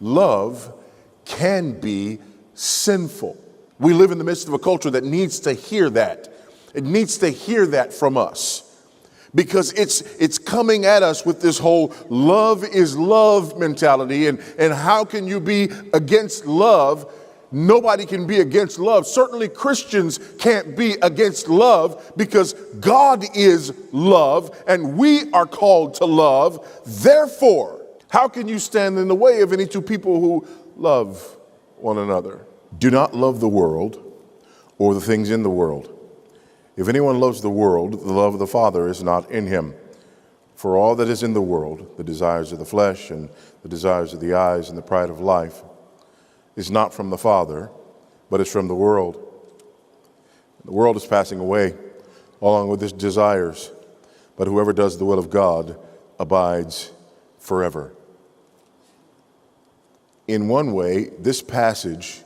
Love can be sinful. We live in the midst of a culture that needs to hear that. It needs to hear that from us. Because it's coming at us with this whole love is love mentality. And how can you be against love? Nobody can be against love. Certainly Christians can't be against love because God is love and we are called to love. Therefore, how can you stand in the way of any two people who love one another? Do not love the world or the things in the world. If anyone loves the world, the love of the Father is not in him. For all that is in the world, the desires of the flesh and the desires of the eyes and the pride of life, is not from the Father, but is from the world. The world is passing away along with its desires, but whoever does the will of God abides forever. In one way, this passage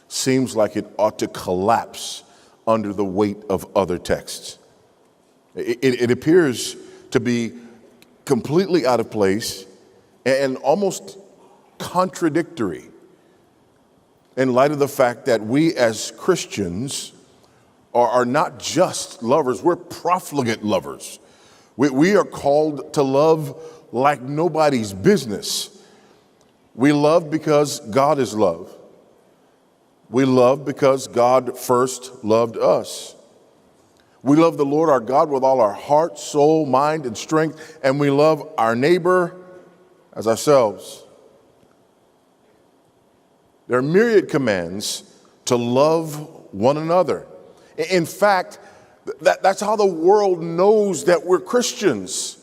seems like it ought to collapse under the weight of other texts. It appears to be completely out of place and almost contradictory in light of the fact that we as Christians are not just lovers, we're profligate lovers. We are called to love like nobody's business. We love because God is love. We love because God first loved us. We love the Lord our God with all our heart, soul, mind, and strength, and we love our neighbor as ourselves. There are myriad commands to love one another. In fact, that's how the world knows that we're Christians,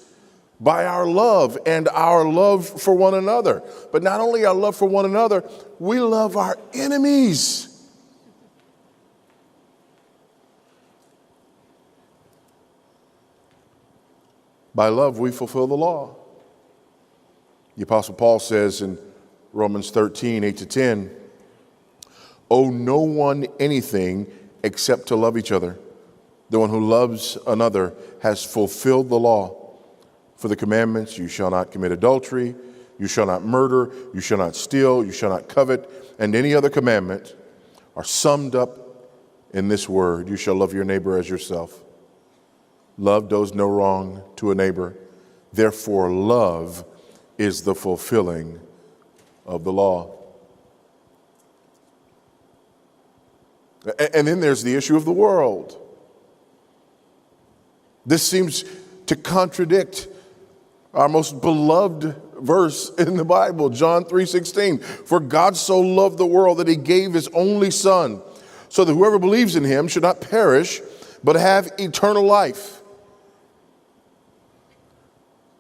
by our love and our love for one another. But not only our love for one another, we love our enemies. By love, we fulfill the law. The Apostle Paul says in Romans 13, 8-10, owe no one anything except to love each other. The one who loves another has fulfilled the law. For the commandments, you shall not commit adultery, you shall not murder, you shall not steal, you shall not covet, and any other commandment are summed up in this word: you shall love your neighbor as yourself. Love does no wrong to a neighbor. Therefore, love is the fulfilling of the law. And then there's the issue of the world. This seems to contradict our most beloved verse in the Bible, John 3:16. For God so loved the world that he gave his only son, so that whoever believes in him should not perish, but have eternal life.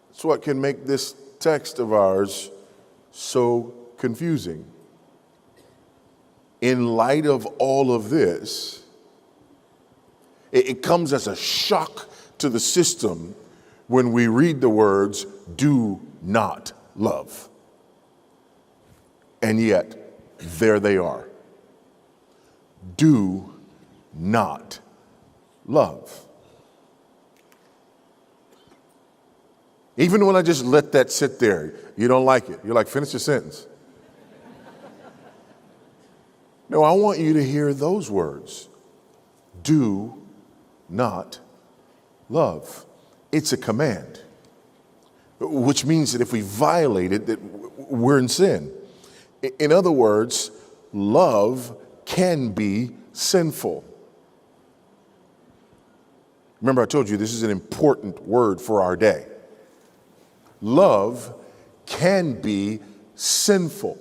That's what can make this text of ours so confusing. In light of all of this, it comes as a shock to the system when we read the words, do not love. And yet, there they are. Do not love. Even when I just let that sit there, you don't like it. You're like, finish your sentence. No, I want you to hear those words. Do not love. It's a command, which means that if we violate it, that we're in sin. In other words, love can be sinful. Remember, I told you this is an important word for our day. Love can be sinful.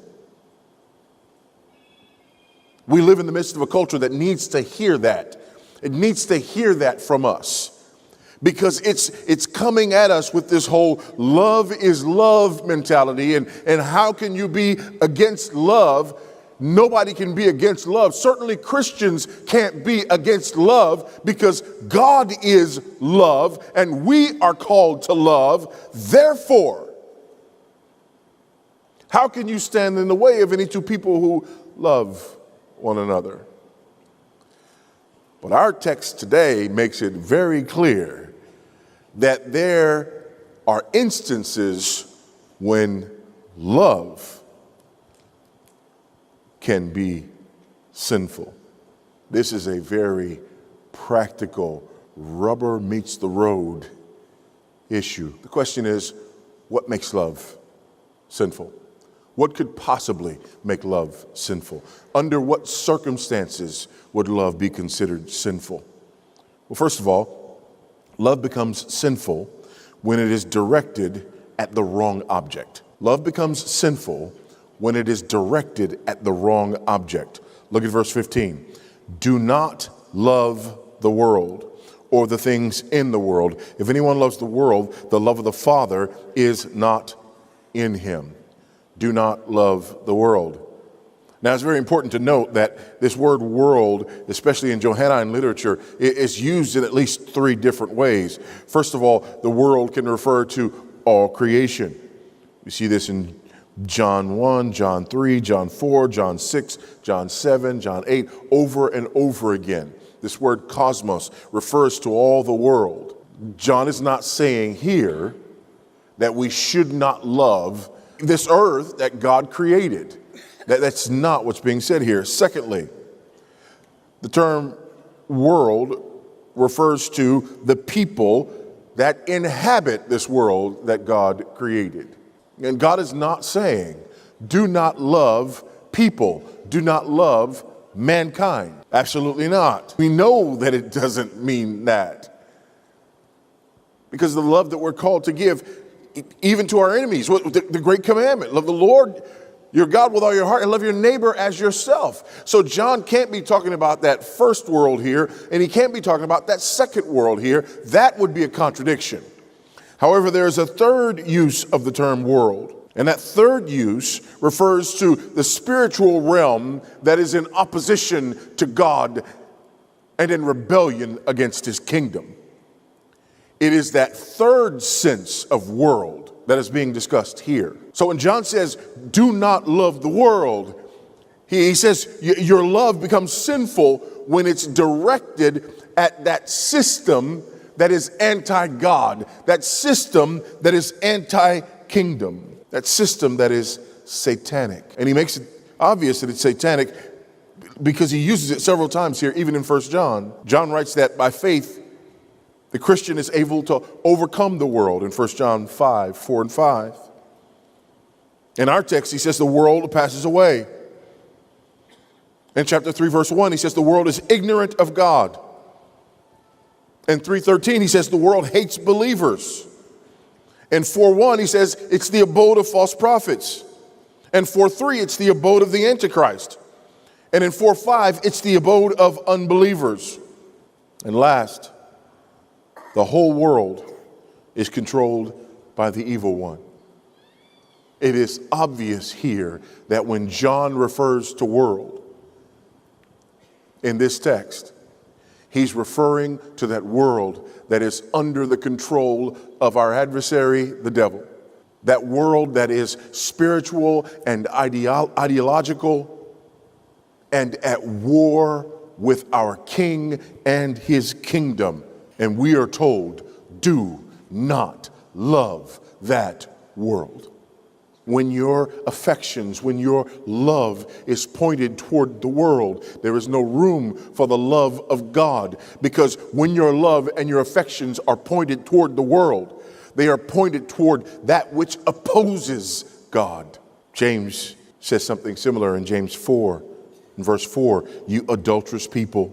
We live in the midst of a culture that needs to hear that. It needs to hear that from us. Because it's coming at us with this whole love is love mentality. And how can you be against love? Nobody can be against love. Certainly Christians can't be against love because God is love and we are called to love. Therefore, how can you stand in the way of any two people who love one another? But our text today makes it very clear that there are instances when love can be sinful. This is a very practical, rubber meets the road issue. The question is, what makes love sinful? What could possibly make love sinful? Under what circumstances would love be considered sinful? Well, first of all, love becomes sinful when it is directed at the wrong object. Love becomes sinful when it is directed at the wrong object. Look at verse 15. Do not love the world or the things in the world. If anyone loves the world, the love of the Father is not in him. Do not love the world. Now, it's very important to note that this word world, especially in Johannine literature, is used in at least three different ways. First of all, the world can refer to all creation. You see this in John 1, John 3, John 4, John 6, John 7, John 8, over and over again. This word cosmos refers to all the world. John is not saying here that we should not love this earth that God created. That's not what's being said here. Secondly, the term world refers to the people that inhabit this world that God created. And God is not saying, do not love people, do not love mankind. Absolutely not. We know that it doesn't mean that. Because the love that we're called to give, even to our enemies, the great commandment, love the Lord your God with all your heart and love your neighbor as yourself. So John can't be talking about that first world here, and he can't be talking about that second world here. That would be a contradiction. However, there is a third use of the term world. And that third use refers to the spiritual realm that is in opposition to God and in rebellion against his kingdom. It is that third sense of world that is being discussed here. So when John says, do not love the world, he says your love becomes sinful when it's directed at that system that is anti-God, that system that is anti-kingdom, that system that is satanic. And he makes it obvious that it's satanic because he uses it several times here, even in 1 John. John writes that by faith, the Christian is able to overcome the world in 1 John 5, 4 and 5. In our text, he says the world passes away. In chapter 3, verse 1, he says the world is ignorant of God. In 3:13, he says the world hates believers. In 4:1, he says it's the abode of false prophets. In 4:3, it's the abode of the Antichrist. And in 4:5, it's the abode of unbelievers. And last, the whole world is controlled by the evil one. It is obvious here that when John refers to world in this text, he's referring to that world that is under the control of our adversary, the devil. That world that is spiritual and ideological and at war with our king and his kingdom. And we are told, do not love that world. When your affections, when your love is pointed toward the world, there is no room for the love of God. Because when your love and your affections are pointed toward the world, they are pointed toward that which opposes God. James says something similar in James 4, in verse 4. You adulterous people,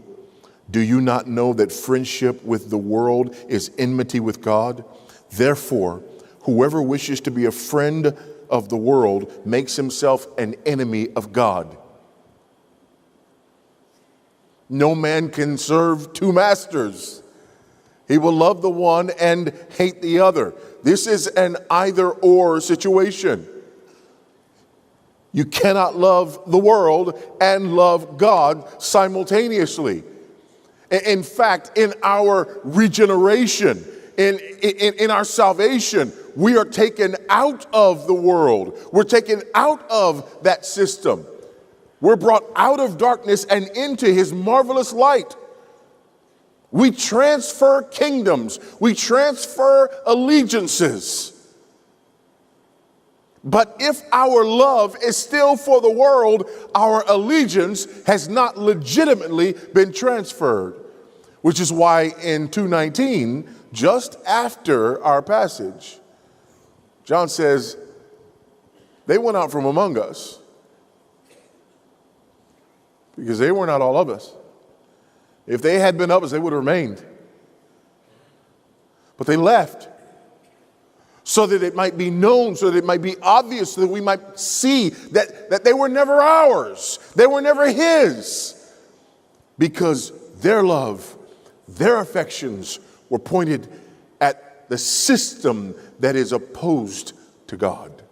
do you not know that friendship with the world is enmity with God? Therefore, whoever wishes to be a friend of the world makes himself an enemy of God. No man can serve two masters. He will love the one and hate the other. This is an either-or situation. You cannot love the world and love God simultaneously. In fact, in our regeneration, in our salvation, we are taken out of the world. We're taken out of that system. We're brought out of darkness and into his marvelous light. We transfer kingdoms. We transfer allegiances. But if our love is still for the world, our allegiance has not legitimately been transferred. Which is why in 2:19, just after our passage, John says, they went out from among us because they were not all of us. If they had been of us, they would have remained. But they left so that it might be known, so that it might be obvious, so that we might see that they were never ours. They were never his. Because their love, their affections were pointed at the system that is opposed to God.